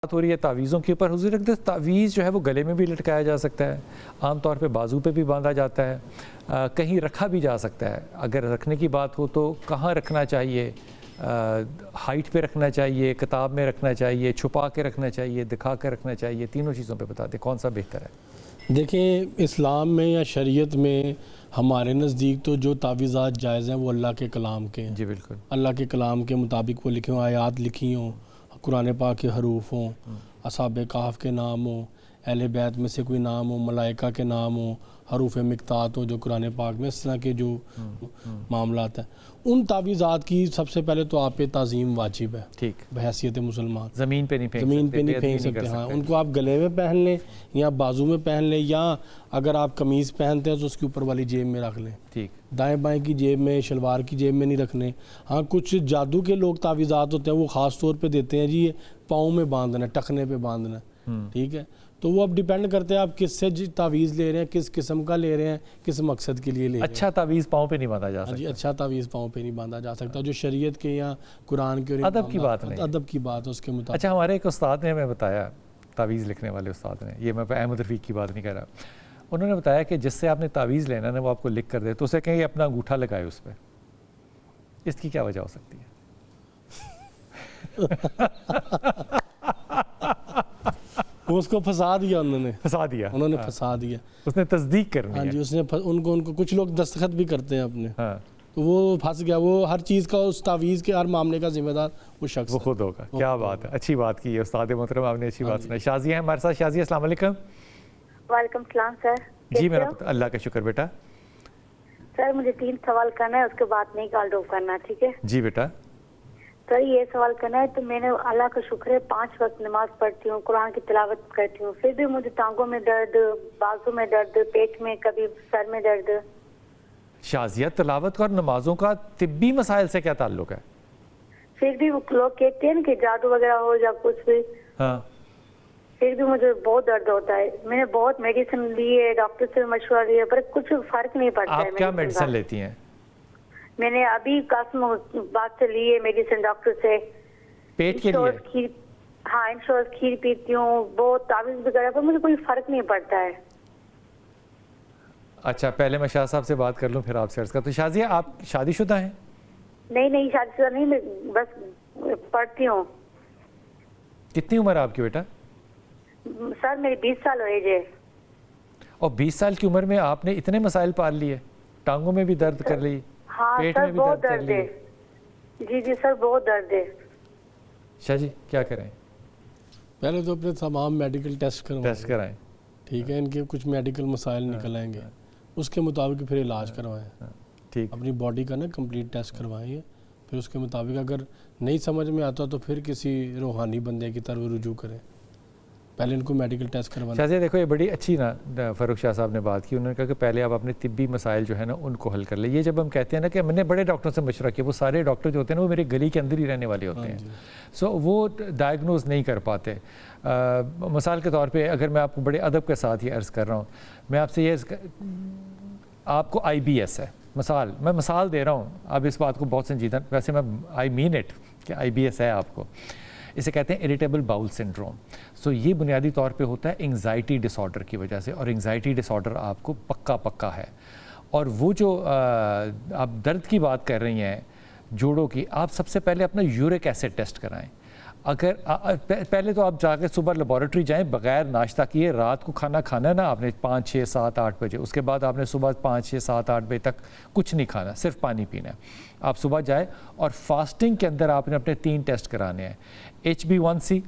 बात हो रही है तावीज़ों के ऊपर, हुज़ूर अक़दस तावीज़ जो है वो गले में भी लटकाया जा सकता है, आम तौर पे बाजू पे भी बांधा जाता है, कहीं रखा भी जा सकता है। अगर रखने की बात हो तो कहाँ रखना चाहिए? हाइट पे रखना चाहिए, किताब में रखना चाहिए, छुपा के रखना चाहिए, दिखा के रखना चाहिए? तीनों चीज़ों पे बता दें कौन सा बेहतर है। देखें, इस्लाम में या शरीयत में हमारे नज़दीक तो जो तावीज़ात जायज़ हैं वो अल्लाह के कलाम के हैं। जी बिल्कुल, अल्लाह के कलाम के मुताबिक वो लिखे हों, आयात लिखी हों, कुरान पाक के हरूफ हों, असहाबे कहफ के नाम हों, अहले बैत में से कोई नाम हो, मलाइका के नाम हो, हरूफ मिक़तात हो जो कुरान पाक में, इस तरह के जो मामलात हैं, उन तावीज़ात की सबसे पहले तो आप पे ताज़ीम वाजिब है। ठीक, बहैसियत मुसलमान ज़मीन पे नहीं फेंक सकते। हाँ, उनको आप गले में पहन लें या बाजू में पहन लें, या अगर आप कमीज़ पहनते हैं तो उसके ऊपर वाली जेब में रख लें। ठीक, दाएं बाएं की जेब में, शलवार की जेब में नहीं रखने। हाँ, कुछ जादू के लोग तावीज़ात होते हैं वो ख़ास तौर पे देते हैं जी ये पाँव में बांधना, टखने पे बांधना, ठीक है। तो वो अब डिपेंड करते हैं आप किससे तावीज़ ले रहे हैं, किस किस्म का ले रहे हैं, किस मकसद के लिए ले रहे हैं। अच्छा तावीज़ पाँव पे नहीं बांधा जा सकता। जी, अच्छा तावीज़ पाँव पे नहीं बांधा जा सकता, जो शरीयत के या कुरान के अदब की बात नहीं, अदब की बात है उसके मुताबिक। अच्छा, हमारे एक उस्ताद ने हमें बताया, तावीज़ लिखने वाले उस्ताद ने, ये मैं अहमद रफ़ीक की बात नहीं कर रहा, उन्होंने बताया कि जिससे आपने तावीज़ लेना ना वो आपको लिख कर दे तो उसे कहें अपना अंगूठा लगाए उस पर। इसकी क्या वजह हो सकती है? उसको फंसा दिया उन्होंने फंसा दिया, फंसा दिया, उसने तस्दीक करनी है। हाँ जी, उसने उनको कुछ लोग दस्तखत भी करते हैं अपने, हाँ, तो वो फंस गया। वो हर चीज़ का, उस तावीज़ के हर मामले का जिम्मेदार वो शख्स, वो खुद होगा। क्या बात है, अच्छी बात की है उस्ताद मोहतरम, आपने अच्छी बात सुनाई। शाज़िया है हमारे साथ। शाज़िया, अस्सलाम वालेकुम। वालेकुम सलाम सर। जी मेरा अल्लाह का शुक्र बेटा। सर मुझे 3 सवाल करना है, उसके बाद नहीं कॉल ड्रॉप करना, ठीक है? जी बेटा। सर ये सवाल करना है, तो मैंने अल्लाह का शुक्र है 5 वक्त नमाज पढ़ती हूँ, कुरान की तिलावत करती हूँ, फिर भी मुझे टांगों में दर्द, बाजू में दर्द, पेट में, कभी सर में दर्द। शाज़िया, तिलावत और नमाजों का तिब्बी मसाइल से क्या ताल्लुक है? फिर भी वो लोग कहते हैं कि जादू वगैरह हो या कुछ भी, हाँ, फिर भी मुझे बहुत दर्द होता है। मैंने बहुत मेडिसिन ली है, डॉक्टर से मशवरा लिया, पर कुछ फर्क नहीं पड़ता है। आप क्या मेडिसिन लेती हैं? मैंने अभी कासम बात से ली है मेडिसिन डॉक्टर से, पेट के लिए? हाँ, इंश्योरेंस खीर पीती हूँ, बहुत तावीज़ वगैरह, पर मुझे कोई फर्क नहीं पड़ता है। अच्छा, पहले मैं शाह साहब से बात कर लूँ फिर आपसे अर्ज़ कर। तो शाज़िया, आप शादीशुदा हैं? नहीं शादीशुदा नहीं, मैं बस पढ़ती हूँ। कितनी उम्र है आपकी बेटा? सर मेरी 20 साल एज है। और 20 साल की उम्र में आपने इतने मसाइल पाल लिए, टांगों में भी दर्द कर ली, हाँ पेट सर में भी बहुत दर्द कर है। जी सर बहुत दर्द है। शाह जी क्या करें? पहले तो अपने तमाम मेडिकल टेस्ट कराएं, ठीक है। इनके कुछ मेडिकल मसाइल निकल आएंगे, उसके मुताबिक फिर इलाज करवाएं। ठीक, अपनी बॉडी का ना कंप्लीट टेस्ट करवाएं, फिर उसके मुताबिक अगर नहीं समझ में आता तो फिर किसी रूहानी बंदे की तरफ रुजू करें, पहले इनको मेडिकल टेस्ट करवाना। शाज़िया देखो, ये बड़ी अच्छी ना फ़ारूक शाह साहब ने बात की। उन्होंने कहा कि पहले आप अपने तिब्बी मसाइल जो है ना उनको हल कर ले। ये जब हम कहते हैं ना कि मैंने बड़े डॉक्टरों से मशवरा किया, वो सारे डॉक्टर जो होते हैं ना वो मेरे गली के अंदर ही रहने वाले होते हैं, सो वो डायग्नोज नहीं कर पाते। मिसाल के तौर पे अगर मैं आपको बड़े अदब के साथ ये अर्ज़ कर रहा हूँ, मैं आपसे ये आपको IBS है, मैं मिसाल दे रहा हूँ, आप इस बात को बहुत संजीदा, वैसे मैं आई मीन इट कि IBS है आपको, इसे कहते हैं इरिटेबल बाउल सिंड्रोम। सो ये बुनियादी तौर पे होता है एंग्जाइटी डिसऑर्डर की वजह से, और एंग्जाइटी डिसऑर्डर आपको पक्का है। और वो जो आप दर्द की बात कर रही हैं जोड़ों की, आप सबसे पहले अपना यूरिक एसिड टेस्ट कराएं। अगर पहले तो आप जाकर सुबह लेबॉरेटरी जाएं, बग़ैर नाश्ता किए, रात को खाना खाना है ना आपने 5, 6, 7, 8 बजे, उसके बाद आपने सुबह 5, 6, 7, 8 बजे तक कुछ नहीं खाना, सिर्फ पानी पीना है। आप सुबह जाए और फास्टिंग के अंदर आपने अपने 3 टेस्ट कराने हैं। HB1C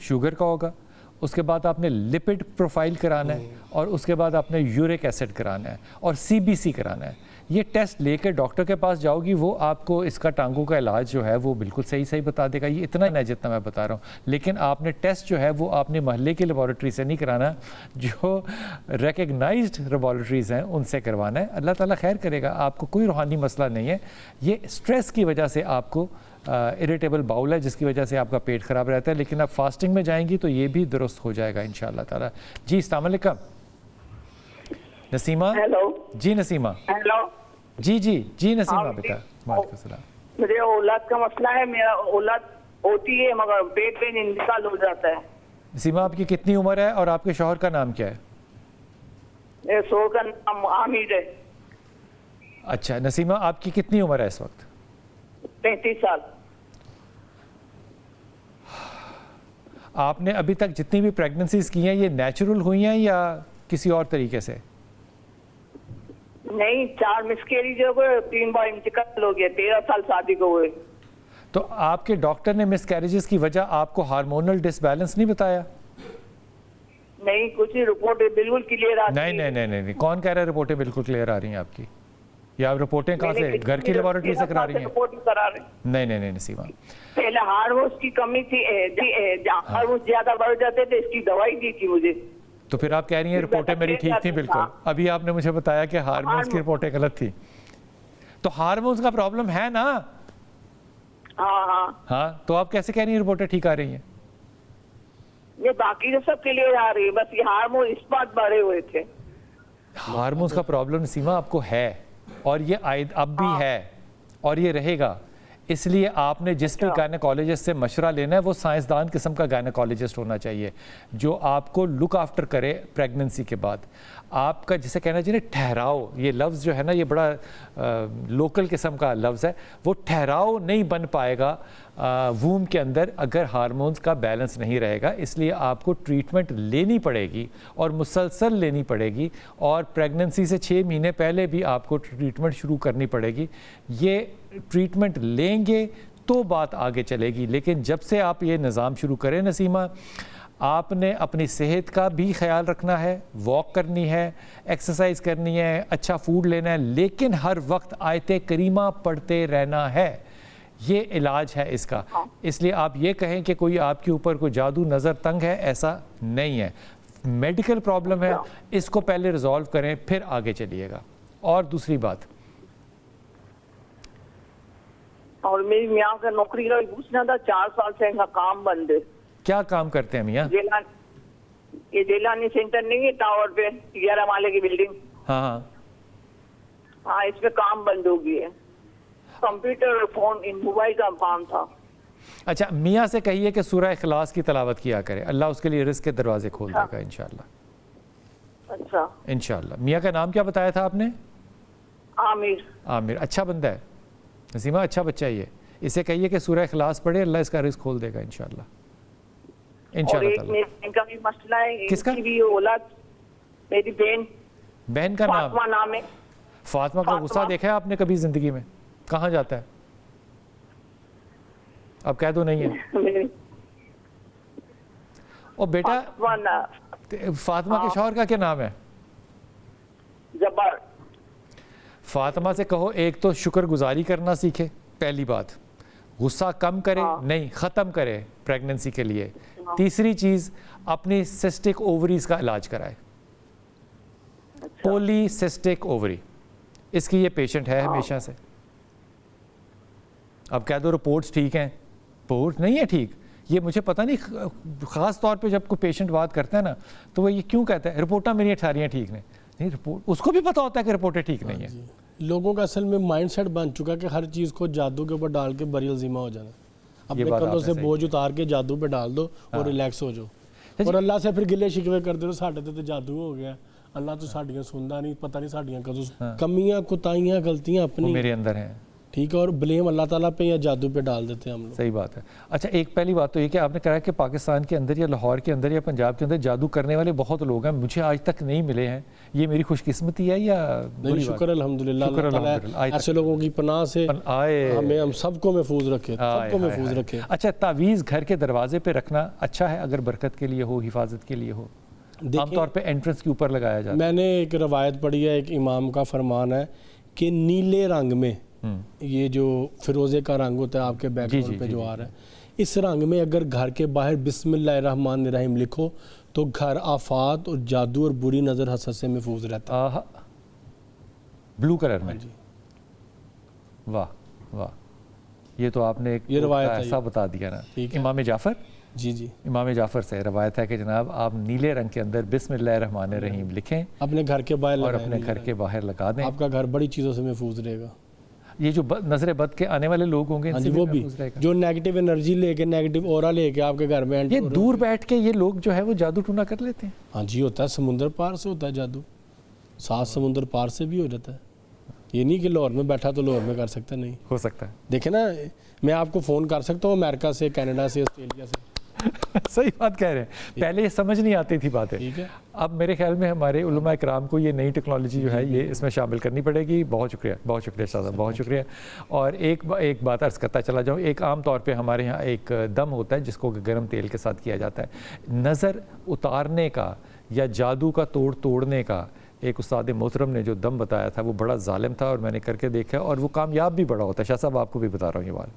शुगर का होगा, उसके बाद आपने लिपिड प्रोफाइल कराना है, और उसके बाद आपने यूरिक एसिड कराना है, और CBC कराना है। ये टेस्ट लेकर डॉक्टर के पास जाओगी, वो आपको इसका टांगों का इलाज जो है वो बिल्कुल सही बता देगा। ये इतना ही नहीं जितना मैं बता रहा हूँ, लेकिन आपने टेस्ट जो है वो आपने महल्ले की लेबॉरेटरी से नहीं कराना, जो रिकग्नाइज्ड लेबॉरेटरीज़ हैं उनसे करवाना है। अल्लाह ताला खैर करेगा, आपको कोई रूहानी मसला नहीं है, ये स्ट्रेस की वजह से आपको इरिटेबल बाउल है जिसकी वजह से आपका पेट ख़राब रहता है, लेकिन आप फास्टिंग में जाएंगी तो ये भी दुरुस्त हो जाएगा इंशाअल्लाह ताला। जी अस्सलाम वालेकुम। नसीमा। हेलो जी नसीमा। हेलो जी नसीमा बेटा, वालेकुम सलाम। मुझे औलाद का मसला है। मेरा औलाद होती है मगर पेट में इंतकाल हो जाता है। नसीमा आपकी कितनी उम्र है और आपके शौहर का नाम क्या है? मेरे शोर का नाम आमिर है। अच्छा नसीमा आपकी कितनी उम्र है इस वक्त? 35 साल। आपने अभी तक जितनी भी प्रेगनेंसीज की हैं ये नेचुरल हुई हैं या किसी और तरीके से? नहीं, 4 मिसकैरेज हो गए, 3 बार इंतकाल हो गया। 13 साल शादी को हुए। तो आपके डॉक्टर ने मिसकैरेजेस की वजह आपको हार्मोनल डिसबैलेंस नहीं बताया? नहीं, कुछ ही रिपोर्ट बिल्कुल क्लियर आती नहीं नहीं नहीं नहीं नहीं, कौन कह रहा है रिपोर्टें बिल्कुल क्लियर आ रही हैं आपकी? या आप रिपोर्टें कहाँ से, घर की लेबोरेटरी से करा रही हैं? रिपोर्ट करा रहे हैं। नहीं नहीं नहीं नसीमा, पहले हार्मोन्स की कमी थी, हार्मोन्स ज्यादा बढ़ जाते थे, इसकी दवाई दी थी मुझे। तो फिर आप कह रही हैं रिपोर्टें मेरी ठीक थी बिल्कुल। अभी आपने मुझे बताया कि हार्मोन्स की रिपोर्टें गलत थी। तो हार्मोन्स का प्रॉब्लम है ना? हाँ हाँ हाँ, तो आप कैसे कह रही हैं रिपोर्टें ठीक आ रही हैं? ये बाकी तो सब क्लियर आ रही है, बस ये हार्मोन इस बात बढ़े हुए थे। हार्मोन्स का प्रॉब्लम सीमा आपको है और ये अब भी है और ये रहेगा। इसलिए आपने जिस भी गायनेकोलॉजिस्ट से मशवरा लेना है वो साइंसदान किस्म का गायनेकोलॉजिस्ट होना चाहिए जो आपको लुक आफ्टर करे प्रेगनेंसी के बाद। आपका जिसे कहना चाहिए ठहराव, ये लफ्ज़ जो है ना ये बड़ा लोकल किस्म का लफ्ज़ है, वो ठहराव नहीं बन पाएगा वूम के अंदर अगर हार्मोन्स का बैलेंस नहीं रहेगा। इसलिए आपको ट्रीटमेंट लेनी पड़ेगी और मुसलसल लेनी पड़ेगी और प्रेगनेंसी से 6 महीने पहले भी आपको ट्रीटमेंट शुरू करनी पड़ेगी। ये ट्रीटमेंट लेंगे तो बात आगे चलेगी, लेकिन जब से आप ये निज़ाम शुरू करें नसीमा, आपने अपनी सेहत का भी ख्याल रखना है, वॉक करनी है, एक्सरसाइज करनी है, अच्छा फूड लेना है, लेकिन हर वक्त आयते करीमा पढ़ते रहना है। ये इलाज है इसका। इसलिए आप ये कहें कि कोई आपके ऊपर कोई जादू नज़र तंग है, ऐसा नहीं है। मेडिकल प्रॉब्लम है, इसको पहले रिजॉल्व करें फिर आगे चलिएगा। और दूसरी बात, और मेरी मियाँ का नौकरी का भी पूछना था, 4 साल से इनका काम बंद है। क्या काम करते हैं मियाँ? ये जेलानी सेंटर नहीं है टावर पे, 11 माले की बिल्डिंग? हाँ हाँ हाँ, इसमें काम बंद हो गई है। कंप्यूटर और फोन इन मोबाइल का काम था। अच्छा, मियाँ से कहिए कि सूरह इखलास की तिलावत किया करे, अल्लाह उसके लिए रिज़्क़ के दरवाजे खोल देगा इंशाअल्लाह। अच्छा, इंशाअल्लाह। मियाँ का नाम क्या बताया था आपने? आमिर। आमिर, अच्छा बंदा है नसीमा, अच्छा बच्चा ही है। इसे कहिए कि सूरह इखलास पढ़े, अल्लाह इसका रिज़्क़ खोल देगा इंशाअल्लाह। और एक इनका भी मसला है, किसका? इनकी भी औलाद, मेरी बहन का नाम? फातिमा नाम है। फातिमा का गुस्सा देखा है आपने कभी ज़िंदगी में? कहाँ जाता है? अब कह दो नहीं है। ओ बेटा, फातिमा के शौहर का क्या नाम है? जब्बार। फातिमा से कहो एक तो शुक्रगुजारी करना सीखे, पहली बात, गुस्सा कम करे, नहीं ख़त्म करे प्रेगनेंसी के लिए। तीसरी चीज़, अपनी सिस्टिक ओवरीज का इलाज कराए। पॉलीसिस्टिक ओवरी, इसकी ये पेशेंट है हमेशा से। अब कह दो रिपोर्ट्स ठीक हैं, रिपोर्ट नहीं है ठीक। ये मुझे पता नहीं, ख़ास तौर पे जब कोई पेशेंट बात करता है ना तो वो ये क्यों कहता है रिपोर्टां मेरी सारियाँ ठीक नहीं, रिपोर्ट उसको भी पता होता है कि रिपोर्टें ठीक नहीं है। लोगों का असल में माइंडसेट बन चुका है कि हर चीज़ को जादू के ऊपर डाल के बरियल ज़िम्मा हो जाना। अपने कंधों से बोझ उतार के जादू पे डाल दो और रिलैक्स हो जाओ और अल्लाह से फिर गिले शिकवे कर दो, साढ़े तो जादू हो गया, अल्लाह तो साड़ियाँ सुनता नहीं, पता नहीं साड़ियाँ कदों। कमियाँ कुताइयाँ गलतियाँ अपनी मेरे अंदर हैं, ठीक है, और ब्लेम अल्लाह ताला पे या जादू पे डाल देते हैं हम लोग। सही बात है। अच्छा, एक पहली बात तो ये कि आपने कहा कि पाकिस्तान के अंदर या लाहौर के अंदर या पंजाब के अंदर जादू करने वाले बहुत लोग हैं, मुझे आज तक नहीं मिले हैं। ये मेरी खुशकिस्मती है या नहीं? शुक्र अल्हम्दुलिल्लाह, ऐसे लोगों की पनाह से आए हमें, हम सबको महफूज रखे, सबको महफूज रखे। अच्छा, तावीज़ घर के दरवाजे पे रखना अच्छा है अगर बरकत के लिए हो, हिफाजत के लिए हो? आमतौर पे एंट्रेंस के ऊपर लगाया जाता है। मैंने एक रवायत पढ़ी है, एक इमाम का फरमान है कि नीले रंग में, ये जो फिरोज़े का रंग होता है आपके बैकग्राउंड पे जो आ रहा है, इस रंग में अगर घर के बाहर बिस्मिल्लाहिर्रहमानिर्रहीम लिखो तो घर आफात और जादू और बुरी नज़र हसद से महफूज रहता है। ब्लू कलर में? वाह वाह, ये तो आपने एक ये रवायत ऐसा बता दिया ना। इमाम जाफ़र? जी जी, इमाम जाफ़र से रवायत है कि जनाब आप नीले रंग के अंदर बिस्मिल्लाहिर्रहमानिर्रहीम लिखें, अपने घर के बाहर और अपने घर के बाहर लगा दें, आपका घर बड़ी चीज़ों से महफूज रहेगा। ये जो नज़र बद के आने वाले लोग होंगे हाँ इनसे जी, वो भी महफूज रहेगा। जो नेगेटिव एनर्जी लेके, नेगेटिव ऑरा लेके आपके घर में ये दूर बैठ के ये लोग जो है वो जादू टूना कर लेते हैं। हाँ जी, होता है, समुंदर पार से होता है जादू, 7 समुंदर पार से भी हो जाता है। ये नहीं कि लाहौर में बैठा तो लाहौर में कर सकता, नहीं हो सकता है। देखे ना, मैं आपको फ़ोन कर सकता हूँ अमेरिका से, कनाडा से, ऑस्ट्रेलिया से। सही बात कह रहे हैं, पहले ये समझ नहीं आती थी बातें। ठीक है, अब मेरे ख्याल में हमारे उलमा इकराम को ये नई टेक्नोलॉजी जो है ये इसमें शामिल करनी पड़ेगी। बहुत शुक्रिया, बहुत शुक्रिया साहब, बहुत शुक्रिया। और एक बात अर्ज़ करता चला जाऊँ, एक आम तौर पे हमारे यहाँ एक दम होता है जिसको गर्म तेल के साथ किया जाता है। नज़र उतारने का या जादू का तोड़ने का एक उस्ताद मोहतरम ने जो दम बताया था वो बड़ा जालिम था, और मैंने करके देखा और वो कामयाब भी बड़ा होता है। शाह साहब आपको भी बता रहा हूँ ये बात।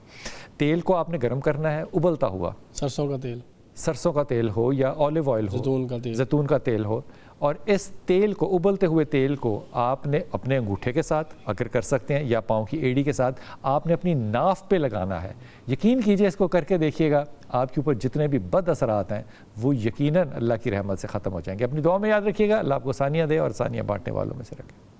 तेल को आपने गर्म करना है, उबलता हुआ, सरसों का तेल, सरसों का तेल हो या ऑलिव ऑयल हो, जैतून का तेल हो, और इस तेल को, उबलते हुए तेल को आपने अपने अंगूठे के साथ अगर कर सकते हैं या पाँव की एड़ी के साथ आपने अपनी नाफ पे लगाना है। यकीन कीजिए, इसको करके देखिएगा, आपके ऊपर जितने भी बद असरात हैं वो यकीनन अल्लाह की रहमत से ख़त्म हो जाएंगे। अपनी दुआ में याद रखिएगा। अल्लाह आपको सानिया दे और सानिया बांटने वालों में से रखे।